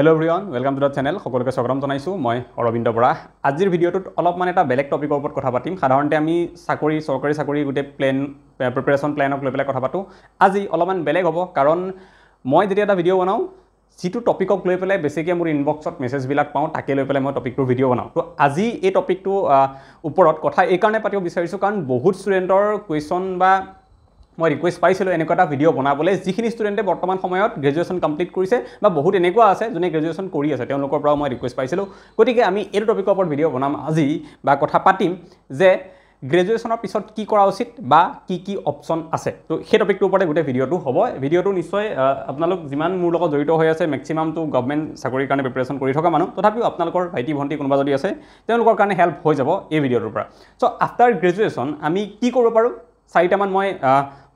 Hello everyone, welcome to the channel. সকলোকে স্বাগতম জনাইছো মই অৰবিন্দ বৰা। আজিৰ ভিডিঅটোত অলপ মানে এটা বেলেগ টপিকৰ ওপৰত কথা পাতিম। সাধাৰণতে আমি চৰকাৰী চাকৰি গুটে প্ৰিপাৰেচন প্ল্যানক লৈ পেলাই কথা পাতো। আজি অলপমান বেলেগ হ'ব কাৰণ মই যেতিয়া এটা ভিডিঅ বনাও যিটো টপিকক লৈ পেলাই বেছিকৈ মোৰ ইনবক্সত মেছেজ বিলাক পাওঁ তাকে লৈ পেলাই মই টপিকটোৰ ভিডিঅ বনাও। তো আজি এই টপিকটো ওপৰত কথা এই কাৰণে পাতিব বিচাৰিছো কাৰণ বহুত ষ্টুডেণ্টৰ কুৱেশ্যন বা মই ৰিকুৱেষ্ট পাইছিলোঁ এনেকুৱা এটা ভিডিঅ বনাবলৈ যিখিনি ষ্টুডেণ্টে বৰ্তমান সময়ত গ্ৰেজুৱেশ্যন কমপ্লিট কৰিছে বা বহুত এনেকুৱা আছে যোনে গ্ৰেজুৱেশ্যন কৰি আছে তেওঁলোকৰ পৰা মই ৰিকুৱেষ্ট পাইছিলোঁ। গতিকে আমি এই টপিকৰ ওপৰত ভিডিঅ বনাম আজি বা কথা পাতিম যে গ্ৰেজুৱেশ্যনৰ পিছত কি কৰা উচিত বা কি অপশ্যন আছে। তো সেই টপিকটোৰ ওপৰতে গোটেই ভিডিঅটো হ'ব। ভিডিঅটো নিশ্চয় আপোনালোক যিমান মোৰ লগত জড়িত হৈ আছে মেক্সিমামটো গভৰ্ণমেণ্ট চাকৰিৰ কাৰণে প্ৰিপাৰেশ্যন কৰি থকা মানুহ, তথাপিও আপোনালোকৰ ভাইটি ভণ্টি কোনোবা যদি আছে তেওঁলোকৰ কাৰণে হেল্প হৈ যাব এই ভিডিঅটোৰ পৰা। চ' আফটাৰ গ্ৰেজুৱেশ্যন আমি কি কৰিব পাৰোঁ চাৰিটামান মই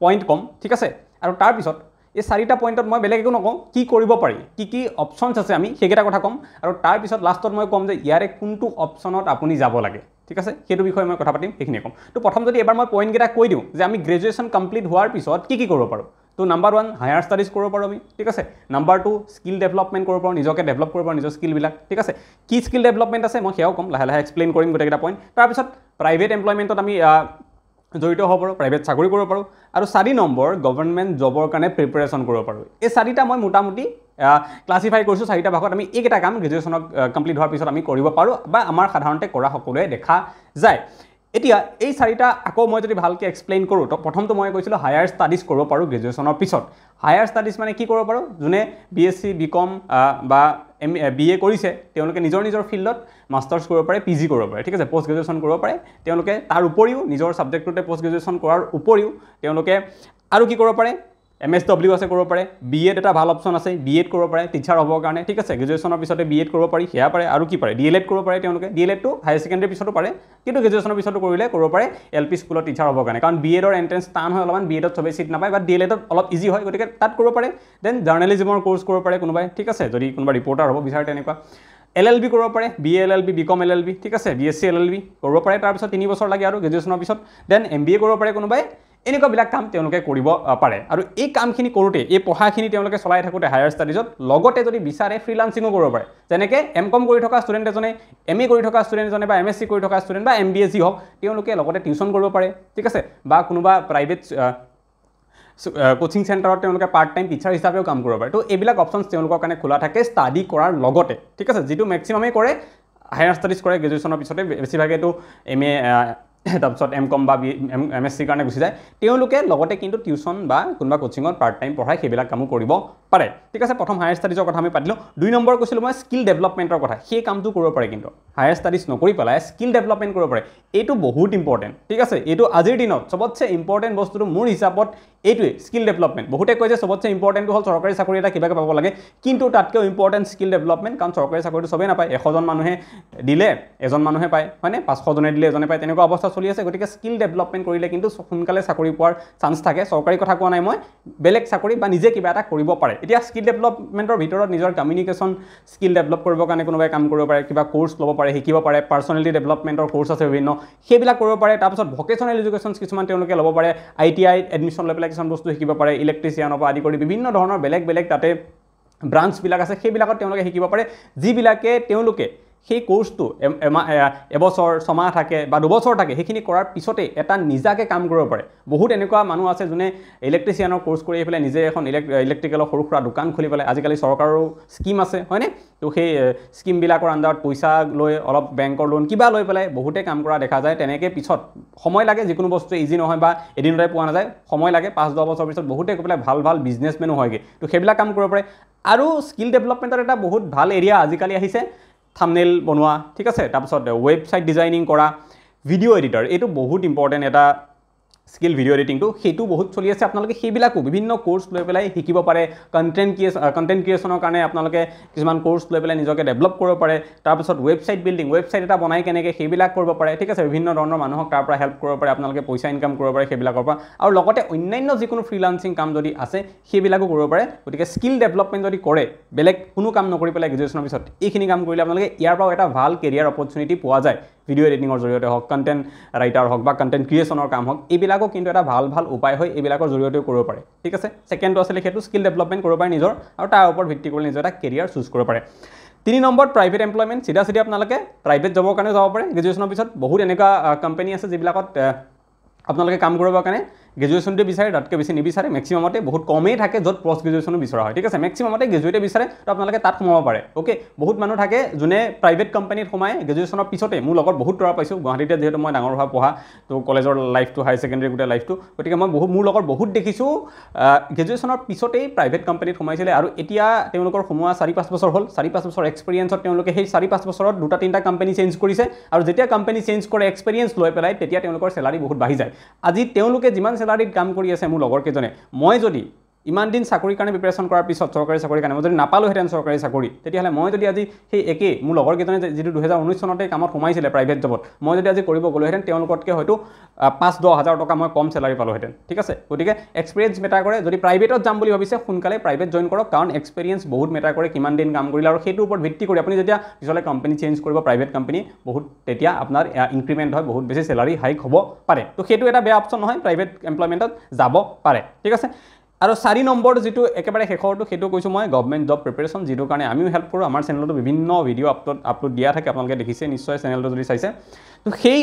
পইণ্ট কম, ঠিক আছে। আৰু তাৰপিছত এই চাৰিটা পইণ্টত মই বেলেগ একো নকওঁ, কি কৰিব পাৰি কি অপশ্যনছ আছে আমি সেইকেইটা কথা ক'ম। আৰু তাৰপিছত লাষ্টত মই ক'ম যে ইয়াৰে কোনটো অপশ্যনত আপুনি যাব লাগে, ঠিক আছে, সেইটো বিষয়ে মই কথা পাতিম, সেইখিনি ক'ম। তো প্ৰথম যদি এবাৰ মই পইণ্টকেইটা কৈ দিওঁ যে আমি গ্ৰেজুৱেশ্যন কমপ্লিট হোৱাৰ পিছত কি কৰিব পাৰোঁ। তো নাম্বাৰ 1 হায়াৰ ষ্টাডিজ কৰিব পাৰোঁ আমি, ঠিক আছে। নাম্বাৰ 2 স্কিল ডেভেলপমেণ্ট কৰিব পাৰোঁ, নিজকে ডেভেলপ কৰিব পাৰোঁ নিজৰ স্কিলবিলাক, ঠিক আছে। কি স্কিল ডেভেলপমেণ্ট আছে মই সেয়াও ক'ম, লাহে লাহে এক্সপ্লেইন কৰিম গোটেইকেইটা পইণ্ট। তাৰপিছত প্ৰাইভেট এমপ্লয়মেণ্টত আমি জড়িত হ'ব পাৰোঁ, প্ৰাইভেট চাকৰি কৰিব পাৰোঁ। আৰু 4 নম্বৰ গভৰ্ণমেণ্ট জবৰ কাৰণে প্ৰিপাৰেশ্যন কৰিব পাৰোঁ। এই 4টা মই মোটামুটি ক্লাছিফাই কৰিছোঁ 4টা ভাগত। আমি এইকেইটা কাম গ্ৰেজুৱেশ্যনক কমপ্লিট হোৱাৰ পিছত আমি কৰিব পাৰোঁ বা আমাৰ সাধাৰণতে কৰা সকলোৱে দেখা যায়। এতিয়া এই 4টা আকৌ মই যদি ভালকৈ এক্সপ্লেইন কৰোঁ তো প্ৰথমটো মই কৈছিলোঁ হায়াৰ ষ্টাডিজ কৰিব পাৰোঁ গ্ৰেজুৱেশ্যনৰ পিছত। হায়াৰ ষ্টাডিজ মানে কি কৰিব পাৰোঁ, যোনে BSc BCom বা BA কৰিছে তেওঁলোকে নিজৰ ফিল্ডত মাষ্টাৰ্ছ কৰিব পাৰে, PG কৰিব পাৰে, ঠিক আছে, পষ্ট গ্ৰেজুৱেশ্যন কৰিব পাৰে। তেওঁলোকে তাৰ উপৰিও নিজৰ ছাবজেক্টটোতে পষ্ট গ্ৰেজুৱেশ্যন কৰাৰ উপৰিও তেওঁলোকে আৰু কি কৰিব পাৰে, MSW আছে কৰিব পাৰে, BEd এটা ভাল অপশ্যন আছে, BEd কৰিব পাৰে টিচাৰ হ'বৰ কাৰণে, ঠিক আছে। গ্ৰেজুৱেশ্যনৰ পিছতে BEd কৰিব পাৰি, সেয়া পাৰে। আৰু কি পাৰে, DLEd কৰিব পাৰে তেওঁলোকে। DLEdটো হায়াৰ ছেকেণ্ডেৰীৰ পিছতো পাৰে, কিন্তু গ্ৰেজুৱেশ্যনৰ পিছতো কৰিলে কৰিব পাৰে LP স্কুলত টিচাৰ হ'বৰ কাৰণে। কাৰণ BEdৰ এণ্ট্ৰেঞ্চ টান হয় অলপমান, BEdত চবেই চিট নাপায়, বাট DLEdত অলপ ইজি হয়, গতিকে তাত কৰিব পাৰে। দেন জাৰ্নেলিজিমৰ কোৰ্চ কৰিব পাৰে কোনোবাই, ঠিক আছে, যদি কোনোবা ৰিপৰ্টাৰ হ'ব বিচাৰে তেনেকুৱা। LLB কৰিব পাৰে, BA LLB BCom LLB, ঠিক আছে, BSc LLB কৰিব পাৰে। তাৰপিছত 3 বছৰ লাগে আৰু গ্ৰেজুৱেশ্যনৰ পিছত। দেন MBA কৰিব পাৰে কোনোবাই। এনেকুৱাবিলাক কাম তেওঁলোকে কৰিব পাৰে। আৰু এই কামখিনি কৰোঁতে এই পঢ়াখিনি তেওঁলোকে চলাই থাকোঁতে হায়াৰ ষ্টাডিজত লগতে যদি বিচাৰে ফ্ৰীলান্সিঙো কৰিব পাৰে। যেনেকৈ MCom কৰি থকা ষ্টুডেণ্ট এজনে, MA কৰি থকা ষ্টুডেণ্ট এজনে বা MSc কৰি থকা ষ্টুডেণ্ট বা MBA যি হওক তেওঁলোকে লগতে টিউশ্যন কৰিব পাৰে, ঠিক আছে, বা কোনোবা প্ৰাইভেট কোচিং চেণ্টাৰত তেওঁলোকে পাৰ্ট টাইম টিচাৰ হিচাপেও কাম কৰিব পাৰে। তো এইবিলাক অপশ্যনছ তেওঁলোকৰ কাৰণে খোলা থাকে ষ্টাডি কৰাৰ লগতে, ঠিক আছে, যিটো মেক্সিমামেই কৰে হায়াৰ ষ্টাডিজ কৰে গ্ৰেজুৱেশ্যনৰ পিছতে, বেছিভাগেতো MA তাৰপিছত MCom বা MScৰ কাৰণে গুচি যায়। তেওঁলোকে লগতে কিন্তু টিউশ্যন বা কোনোবা কোচিঙত পাৰ্ট টাইম পঢ়াই সেইবিলাক কামো কৰিব পাৰে, ঠিক আছে। প্ৰথম হায়াৰ ষ্টাডিজৰ কথা আমি পাতিলোঁ। 2 নম্বৰ কৈছিলোঁ মই স্কিল ডেভেলপমেণ্টৰ কথা, সেই কামটো কৰিব পাৰে। কিন্তু হায়াৰ ষ্টাডিজ নকৰি পেলাই স্কিল ডেভেলপমেণ্ট কৰিব পাৰে, এইটো বহুত ইম্পৰ্টেণ্ট, ঠিক আছে। এইটো আজিৰ দিনত চবতছে ইম্পৰ্টেণ্ট বস্তুটো মোৰ হিচাপত এইটোৱে, স্কিল ডেভেলপমেণ্ট। বহুতে কয় যে চবতছে ইম্পৰ্টেণ্টটো হ'ল চৰকাৰী চাকৰি এটা কিবাকৈ পাব লাগে, কিন্তু তাতকৈও ইম্পৰ্টেণ্ট স্কিল ডেভেলপমেণ্ট। কাৰণ চৰকাৰী চাকৰিটো চবেই নাপায়, 100জন মানুহে দিলে এজন মানুহে পায়, হয়নে, 500জনে দিলে এজনে পায়, তেনেকুৱা অৱস্থা চলি আছে। গতিকে স্কিল ডেভেলপমেণ্ট কৰিলে কিন্তু সোনকালে চাকৰি পোৱাৰ চান্স থাকে। চৰকাৰী কথা কোৱা নাই মই, বেলেগ চাকৰি বা নিজে কিবা এটা কৰিব পাৰে। এতিয়া স্কিল ডেভেলপমেণ্টৰ ভিতৰত নিজৰ কমিউনিকেশ্যন স্কিল ডেভেলপ কৰিবৰ কাৰণে কোনোবাই কাম কৰিব পাৰে, কিবা কোৰ্চ ল'ব পাৰে, শিকিব পাৰে, পাৰ্চনেলিটি ডেভেলপমেণ্টৰ কোৰ্চ আছে বিভিন্ন, সেইবিলাক কৰিব পাৰে। তাৰপিছত ভকেশ্যনেল এডুকেশ্যনছ কিছুমান তেওঁলোকে ল'ব পাৰে, ITI এডমিশ্যন লৈ পেলাই কিছুমান বস্তু শিকিব পাৰে, ইলেক্ট্ৰিচিয়ানৰ পৰা আদি কৰি বিভিন্ন ধৰণৰ বেলেগ তাতে ব্ৰাঞ্চবিলাক আছে, সেইবিলাকত তেওঁলোকে শিকিব পাৰে, যিবিলাকে তেওঁলোকে সেই কোৰ্চটো এবছৰ 6 মাহ থাকে বা 2 বছৰ থাকে, সেইখিনি কৰাৰ পিছতে এটা নিজাকৈ কাম কৰিব পাৰে। বহুত এনেকুৱা মানুহ আছে যোনে ইলেক্ট্ৰিচিয়ানৰ কোৰ্চ কৰি পেলাই নিজে এখন ইলেক্ট্ৰিকেলৰ সৰু সুৰা দোকান খুলি পেলাই, আজিকালি চৰকাৰৰো স্কিম আছে, হয়নে, তো সেই স্কিমবিলাকৰ আণ্ডাৰত পইচা লৈ অলপ বেংকৰ লোন কিবা লৈ পেলাই বহুতে কাম কৰা দেখা যায়। তেনেকৈ পিছত সময় লাগে, যিকোনো বস্তু ইজি নহয় বা এদিনতে পোৱা নাযায়, সময় লাগে। 5-10 বছৰ পিছত বহুতে গৈ পেলাই ভাল বিজনেছমেনো হয়গৈ। তো সেইবিলাক কাম কৰিব পাৰে। আৰু স্কিল ডেভেলপমেণ্টৰ এটা বহুত ভাল এৰিয়া আজিকালি আহিছে, থাম্বনেইল বনোৱা, ঠিক আছে, তাৰপিছত ৱেবছাইট ডিজাইনিং কৰা, ভিডিঅ' এডিটৰ, এইটো বহুত ইম্পৰ্টেণ্ট এটা স্কিল ভিডিঅ' এডিটিংটো, সেইটো বহুত চলি আছে। আপোনালোকে সেইবিলাকো বিভিন্ন কোৰ্চ লৈ পেলাই শিকিব পাৰে। কণ্টেণ্ট ক্ৰিয়েশ্যনৰ কাৰণে আপোনালোকে কিছুমান কোৰ্চ লৈ পেলাই নিজকে ডেভেলপ কৰিব পাৰে। তাৰপিছত ৱেবছাইট বিল্ডিং, ৱেবছাইট এটা বনাই কেনেকৈ সেইবিলাক কৰিব পাৰে, ঠিক আছে, বিভিন্ন ধৰণৰ মানুহক তাৰ পৰা হেল্প কৰিব পাৰে, আপোনালোকে পইচা ইনকাম কৰিব পাৰে সেইবিলাকৰ পৰা। আৰু লগতে অন্যান্য যিকোনো ফ্ৰীলান্সিং কাম যদি আছে সেইবিলাকো কৰিব পাৰে। গতিকে স্কিল ডেভেলপমেণ্ট যদি কৰে, বেলেগ কোনো কাম নকৰি পেলাই গ্ৰেজুৱেশ্যনৰ পিছত এইখিনি কাম কৰিলে আপোনালোকে ইয়াৰ পৰাও এটা ভাল কেৰিয়াৰ অপৰচুনিটি পোৱা যায়। ভিডিঅ' এডিটিঙৰ জৰিয়তে হওক কণ্টেণ্ট ৰাইটাৰ হওক বা কণ্টেণ্ট ক্ৰিয়েশ্যনৰ কাম হওক এইবিলাকো কিন্তু এটা ভাল ভাল উপায় হয় এইবিলাকৰ জৰিয়তেও কৰিব পাৰে ঠিক আছে ছেকেণ্ডটো আছিলে সেইটো স্কিল ডেভেলপমেণ্ট কৰিব পাৰে নিজৰ আৰু তাৰ ওপৰত ভিত্তি কৰি নিজৰ এটা কেৰিয়াৰ চুজ কৰিব পাৰে 3 নম্বৰ প্ৰাইভেট এমপ্লয়মেণ্ট চিধা আপোনালোকে প্ৰাইভেট জবৰ কাৰণে যাব পাৰে গ্ৰেজুৱেশ্যনৰ পিছত বহুত এনেকুৱা কোম্পানী আছে যিবিলাকত আপোনালোকে কাম কৰিবৰ কাৰণে গ্ৰেজুৱেশ্যনটো বিচাৰে তাতকৈ বেছি নিবিচাৰে মেক্সিমামতে বহুত কমেই থাকে য'ত পষ্ট গ্ৰেজুৱেশ্যনো বিচৰা হয় ঠিক আছে মেক্সিমামতে গ্ৰেজুৱেটে বিচাৰে তো আপোনালোকে তাত সোমাব পাৰে অ'কে বহুত মানুহ থাকে যোনে প্ৰাইভেট কোম্পানীত সোমায় গ্ৰেজুৱেশ্যনৰ পিছতে মোৰ লগত বহুত ল'ৰা পাইছোঁ গুৱাহাটীতে যিহেতু মই ডাঙৰ হোৱা পঢ়া তো কলেজৰ লাইফটো হাই ছেকেণ্ডেৰী গোটেই লাইফটো গতিকে মই মোৰ লগত বহুত দেখিছোঁ গ্ৰেজুৱেশ্যনৰ পিছতেই প্ৰাইভেট কোম্পানীত সোমাইছিলে আৰু এতিয়া তেওঁলোকৰ সোমোৱা 4-5 বছৰ হ'ল 4-5 বছৰ এক্সপিৰিয়েঞ্চত তেওঁলোকে সেই 4-5 বছৰত 2-3টা কোম্পানী চেঞ্জ কৰিছে আৰু যেতিয়া কোম্পানী চেঞ্জ কৰে এক্সপিৰিয়েঞ্চ লৈ পেলাই তেতিয়া তেওঁলোকৰ চেলাৰী বহুত বাঢ়ি যায় আজি তেওঁলোকে যিমান চেলাৰীত কাম কৰি আছে মোৰ লগৰ কেজনে মই যদি ইমান দিন চাকৰিৰ কাৰণে প্ৰিপাৰেশ্যন কৰাৰ পিছত চৰকাৰী চাকৰিৰ কাৰণে মই যদি নাপালোহেঁতেন চৰকাৰী চাকৰি তেতিয়াহ'লে মই যদি আজি সেই একেই মোৰ লগৰ কেজনে যিটো 2019 চনতে কামত সোমাইছিলে প্ৰাইভেট জবত মই যদি আজি কৰিব গ'লোহেঁতেন তেওঁলোকতকৈ হয়তো 5-10 হাজাৰ টকা মই কম চেলাৰী পালোহেঁতেন ঠিক আছে গতিকে এক্সপিৰিয়েঞ্চ মেটাৰ কৰে যদি প্ৰাইভেটত যাম বুলি ভাবিছে সোনকালে প্ৰাইভেট জইন কৰক কাৰণ এক্সপিৰিয়েঞ্চ বহুত মেটাৰ কৰে কিমান দিন কাম কৰিলে আৰু সেইটোৰ ওপৰত ভিত্তি কৰি আপুনি যেতিয়া পিছলৈ কোম্পানী চেঞ্জ কৰিব প্ৰাইভেট কোম্পানী বহুত তেতিয়া আপোনাৰ ইনক্ৰিমেণ্ট হয় বহুত বেছি চেলাৰী হাইক হ'ব পাৰে তো সেইটো এটা বেয়া অপশ্যন নহয় প্ৰাইভেট এমপ্লয়মেণ্টত যাব পাৰে ঠিক আছে আৰু 4 নম্বৰ যিটো একেবাৰে শেষৰটো সেইটো কৈছোঁ মই গভৰ্ণমেণ্ট জব প্ৰিপাৰেশ্যন যিটোৰ কাৰণে আমিও হেল্প কৰোঁ আমাৰ চেনেলতো বিভিন্ন ভিডিঅ' আপলোড দিয়া থাকে আপোনালোকে দেখিছে নিশ্চয় চেনেলটো যদি চাইছে তো সেই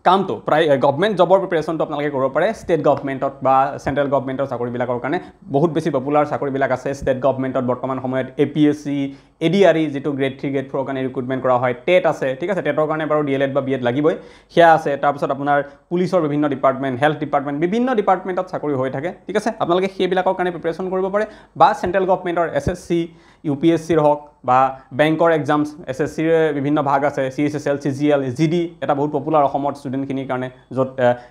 কামটো প্ৰায় গভৰ্ণমেণ্ট জবৰ প্ৰিপাৰেশ্যনটো আপোনালোকে কৰিব পাৰে ষ্টেট গভৰ্ণমেণ্টত বা চেণ্ট্ৰেল গভৰ্ণমেণ্টৰ চাকৰিবিলাকৰ কাৰণে বহুত বেছি পপুলাৰ চাকৰিবিলাক আছে ষ্টেট গভৰ্ণমেণ্টত বৰ্তমান সময়ত APSC ADRE যিটো গ্ৰেড 3 গ্ৰেড 4 কাৰণে ৰিক্ৰুটমেণ্ট কৰা হয় টেট আছে ঠিক আছে টেটৰ কাৰণে বাৰু DLED বা BEd লাগিবই সেয়া আছে তাৰপিছত আপোনাৰ পুলিচৰ বিভিন্ন ডিপাৰ্টমেণ্ট হেল্থ ডিপাৰ্টমেণ্ট বিভিন্ন ডিপাৰ্টমেণ্টত চাকৰি হৈ থাকে ঠিক আছে আপোনালোকে সেইবিলাকৰ কাৰণে প্ৰিপাৰেশ্যন কৰিব পাৰে বা চেণ্ট্ৰেল গভৰ্ণমেণ্টৰ SSC UPSCৰ হওক বা বেংকৰ এক্সামছ SSCৰ বিভিন্ন ভাগ আছে CSSL CGL GD এটা বহুত পপুলাৰ অসমত ষ্টুডেণ্টখিনিৰ কাৰণে য'ত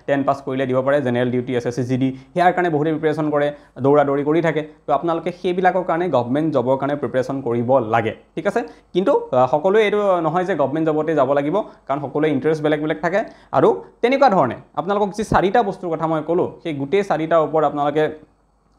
10 পাছ কৰিলে দিব পাৰে জেনেৰেল ডিউটি SSC GD সেয়াৰ কাৰণে বহুতে প্ৰিপাৰেশ্যন কৰে দৌৰা দৌৰি কৰি থাকে তো আপোনালোকে সেইবিলাকৰ কাৰণে গভৰ্ণমেণ্ট জবৰ কাৰণে প্ৰিপাৰেশ্যন কৰিব লাগে ঠিক আছে কিন্তু সকলোৱে এইটো নহয় যে গভৰ্ণমেণ্ট জবতে যাব লাগিব কাৰণ সকলোৱে ইণ্টাৰেষ্ট বেলেগ বেলেগ থাকে আৰু তেনেকুৱা ধৰণে আপোনালোকক যি 4টা বস্তুৰ কথা মই ক'লোঁ সেই গোটেই 4টাৰ ওপৰত আপোনালোকে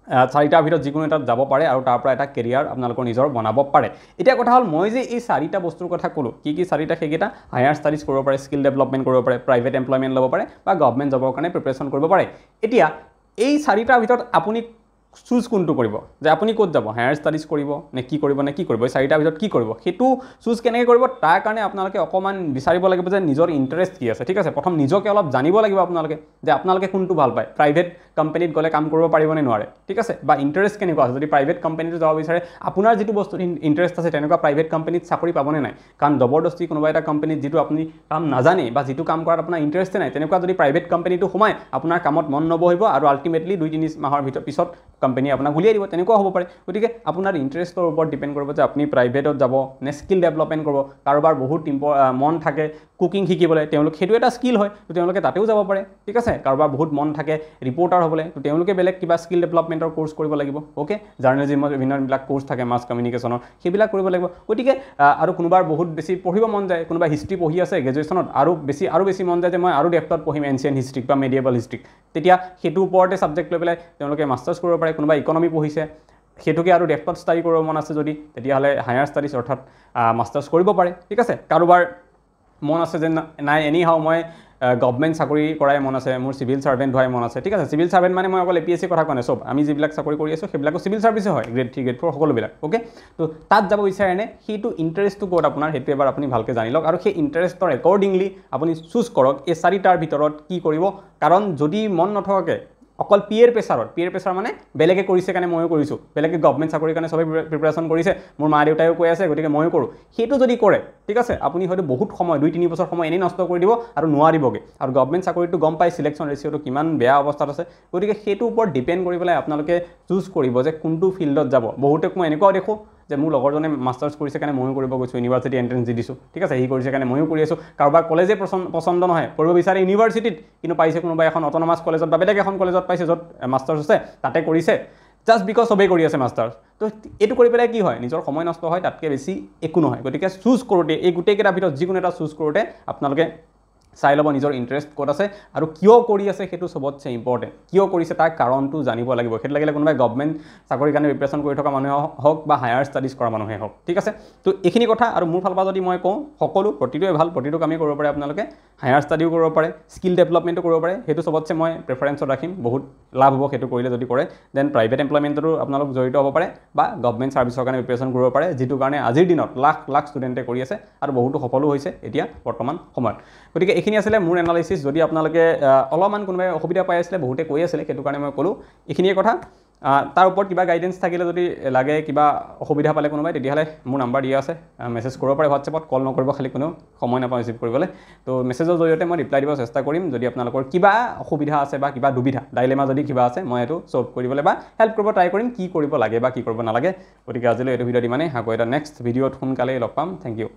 4টাৰ ভিতৰত যিকোনো এটাত যাব পাৰে আৰু তাৰ পৰা এটা কেৰিয়াৰ আপোনালোকৰ নিজৰ বনাব পাৰে এতিয়া কথা হ'ল মই যে এই 4টা বস্তুৰ কথা ক'লোঁ কি 4টা সেইকেইটা হায়াৰ ষ্টাডিজ কৰিব পাৰে স্কিল ডেভেলপমেণ্ট কৰিব পাৰে প্ৰাইভেট এমপ্লয়মেণ্ট ল'ব পাৰে বা গভৰ্ণমেণ্ট জবৰ কাৰণে প্ৰিপাৰেশ্যন কৰিব পাৰে এতিয়া এই 4টাৰ ভিতৰত আপুনি চুজ কোনটো কৰিব যে আপুনি ক'ত যাব হায়াৰ ষ্টাডিজ কৰিব নে কি কৰিব এই 4টাৰ ভিতৰত কি কৰিব সেইটো চুজ কেনেকৈ কৰিব তাৰ কাৰণে আপোনালোকে অকণমান বিচাৰিব লাগিব যে নিজৰ ইণ্টাৰেষ্ট কি আছে ঠিক আছে প্ৰথম নিজকে অলপ জানিব লাগিব আপোনালোকে যে আপোনালোকে কোনটো ভাল পায় প্ৰাইভেট কোম্পানীত গ'লে কাম কৰিব পাৰিবনে নোৱাৰে ঠিক আছে বা ইণ্টাৰেষ্ট কেনেকুৱা আছে যদি প্ৰাইভেট কোম্পানীত যাব বিচাৰে আপোনাৰ যিটো বস্তুত ইণ্টাৰেষ্ট আছে তেনেকুৱা প্ৰাইভেট কোম্পানীত চাকৰি পাবনে নাই কাৰণ জবৰদস্তি কোনোবা এটা কোম্পানীত যিটো আপুনি কাম নাজানে বা যিটো কাম কৰাত আপোনাৰ ইণ্টাৰেষ্টে নাই তেনেকুৱা যদি প্ৰাইভেট কোম্পানীটো সোমায় আপোনাৰ কামত মন নবহিব আৰু আল্টিমেটলি 2-3 মাহৰ পিছত কোম্পানী আপোনাক উলিয়াই দিব তেনেকুৱা হ'ব পাৰে গতিকে আপোনাৰ ইণ্টাৰেষ্টৰ ওপৰত ডিপেণ্ড কৰিব যে আপুনি প্ৰাইভেটত যাব নে স্কিল ডেভেলপমেণ্ট কৰিব কাৰোবাৰ বহুত মন থাকে কুকিং শিকিবলৈ তেওঁলোক সেইটো এটা স্কিল হয় তো তেওঁলোকে তাতেও যাব পাৰে ঠিক আছে কাৰোবাৰ বহুত মন থাকে ৰিপৰ্টাৰ হ'বলৈ তো তেওঁলোকে বেলেগ কিবা স্কিল ডেভেলপমেণ্টৰ কোৰ্চ কৰিব লাগিব অ'কে জাৰ্নেলিজিমৰ বিভিন্নবিলাক কোৰ্চ থাকে মাছ কমিউনিকেশ্যনৰ সেইবিলাক কৰিব লাগিব গতিকে আৰু কোনোবাৰ বহুত বেছি পঢ়িব মন যায় কোনোবা হিষ্ট্ৰী পঢ়ি আছে গ্ৰেজুৱেশ্যনত আৰু বেছি মন যায় যে মই আৰু ডেপ্থত পঢ়িম এনচিয়েণ্ট হিষ্ট্ৰিক বা মেডিয়েবল হিষ্ট্ৰিক তেতিয়া সেইটোৰ ওপৰতে ছাবজেক্ট লৈ পেলাই তেওঁলোকে মাষ্টাৰ্ছ কৰিব পাৰে কোনোবা ইকনমি পঢ়িছে সেইটোকে আৰু ডেপ্থত ষ্টাডি কৰিব মন আছে যদি তেতিয়াহ'লে হায়াৰ ষ্টাডিজ অৰ্থাৎ মাষ্টাৰ্ছ কৰিব পাৰে ঠিক আছে কাৰোবাৰ মন আছে যে নাই এনিহাও মই গভৰ্ণমেণ্ট চাকৰি কৰাই মন আছে মোৰ চিভিল ছাৰ্ভেণ্ট হোৱাই মন আছে ঠিক আছে চিভিল ছাৰ্ভেণ্ট মানে মই অকল APSC কথা কোৱা নাই চব আমি যিবিলাক চাকৰি কৰি আছোঁ সেইবিলাকো চিভিল ছাৰ্ভিচে হয় গ্ৰেড 3 গ্ৰেড 4 সকলোবিলাক অ'কে তো তাত যাব বিচাৰেনে সেইটো ইণ্টাৰেষ্টটো ক'ত আপোনাৰ সেইটো এবাৰ আপুনি ভালকৈ জানি লওক আৰু সেই ইণ্টাৰেষ্টৰ একৰ্ডিংলি আপুনি চুজ কৰক এই 4টাৰ ভিতৰত কি কৰিব কাৰণ যদি মন নথকাকৈ অকল পিয়েৰ প্ৰেছাৰ মানে বেলেগে কৰিছে কাৰণে ময়ো কৰিছোঁ বেলেগে গভৰ্ণমেণ্ট চাকৰিৰ কাৰণে সবে প্ৰিপাৰেশ্যন কৰিছে মোৰ মা দেউতায়ো কৈ আছে গতিকে ময়ো কৰোঁ সেইটো যদি কৰে ঠিক আছে আপুনি হয়তো বহুত সময় 2-3 বছৰ সময় এনেই নষ্ট কৰি দিব আৰু নোৱাৰিবগৈ আৰু গভৰ্ণমেণ্ট চাকৰিটো গম পাই চিলেকশ্যন ৰেচিঅ'টো কিমান বেয়া অৱস্থাত আছে গতিকে সেইটোৰ ওপৰত ডিপেণ্ড কৰি পেলাই আপোনালোকে চুজ কৰিব যে কোনটো ফিল্ডত যাব বহুতেক মই এনেকুৱাও দেখোঁ যে মোৰ লগৰজনে মাষ্টাৰ্ছ কৰিছে কাৰণে ময়ো কৰিব গৈছোঁ ইউনিভাৰ্চিটি এণ্ট্ৰেঞ্চ দি দিছোঁ ঠিক আছে সি কৰিছে কাৰণে ময়ো কৰি আছোঁ কাৰোবাৰ কলেজে পচন্দ নহয় কৰিব বিচাৰে ইউনিভাৰ্চিটিত কিন্তু পাইছে কোনোবা এখন অট'নমাছ কলেজত বা বেলেগ এখন কলেজত পাইছে য'ত মাষ্টাৰ্ছ আছে তাতে কৰিছে জাষ্ট বিকজ সবেই কৰি আছে মাষ্টাৰ্ছ তো এইটো কৰি পেলাই কি হয় নিজৰ সময় নষ্ট হয় তাতকৈ বেছি একো নহয় গতিকে চুজ কৰোঁতে এই গোটেইকেইটাৰ ভিতৰত যিকোনো এটা চুজ কৰোঁতে আপোনালোকে চাই ল'ব নিজৰ ইণ্টাৰেষ্ট ক'ত আছে আৰু কিয় কৰি আছে সেইটো চবতছে ইম্পৰ্টেণ্ট কিয় কৰিছে তাৰ কাৰণটো জানিব লাগিব সেইটো লাগিলে কোনোবাই গভৰ্ণমেণ্ট চাকৰিৰ কাৰণে প্ৰিপেৰেশ্যন কৰি থকা মানুহে হওক বা হায়াৰ ষ্টাডিজ কৰা মানুহে হওক ঠিক আছে তো এইখিনি কথা আৰু মোৰ ফালৰ পৰা যদি মই কওঁ সকলো প্ৰতিটোৱে ভাল প্ৰতিটো কামেই কৰিব পাৰে আপোনালোকে হায়াৰ ষ্টাডিও কৰিব পাৰে স্কিল ডেভেলপমেণ্টো কৰিব পাৰে সেইটো চবতছে মই প্ৰেফাৰেঞ্চত ৰাখিম বহুত লাভ হ'ব সেইটো কৰিলে যদি কৰে দেন প্ৰাইভেট এমপ্লয়মেণ্টতো আপোনালোক জড়িত হ'ব পাৰে বা গভৰ্ণমেণ্ট ছাৰ্ভিচৰ কাৰণে প্ৰিপেৰেশ্যন কৰিব পাৰে যিটো কাৰণে আজিৰ দিনত লাখ লাখ ষ্টুডেণ্টে কৰি আছে আৰু বহুতো সফলো হৈছে এতিয়া বৰ্তমান সময়ত গতিকে এইখিনি আছিলে মোৰ এনালাইচিছ যদি আপোনালোকে অলপমান কোনোবাই অসুবিধা পাই আছিলে বহুতে কৈ আছিলে সেইটো কাৰণে মই ক'লোঁ এইখিনিয়ে কথা তাৰ ওপৰত কিবা গাইডেন্স থাকিলে যদি লাগে কিবা অসুবিধা পালে কোনোবাই তেতিয়াহ'লে মোৰ নাম্বাৰ দিয়া আছে মেছেজ কৰিব পাৰে হোৱাটছএপত কল নকৰিব খালি কোনো সময় নাপাওঁ ৰিচিভ কৰিবলৈ তো মেছেজৰ জৰিয়তে মই ৰিপ্লাই দিব চেষ্টা কৰিম যদি আপোনালোকৰ কিবা অসুবিধা আছে বা কিবা দুবিধা ডাইলেমা যদি কিবা আছে মই এইটো ছল্ভ কৰিবলৈ বা হেল্প কৰিব ট্ৰাই কৰিম কি কৰিব লাগে বা কি কৰিব নালাগে গতিকে আজিলৈ এইটো ভিডিঅ'ত ইমানেই আকৌ এটা নেক্সট ভিডিঅ'ত সোনকালেই লগ পাম থেংক ইউ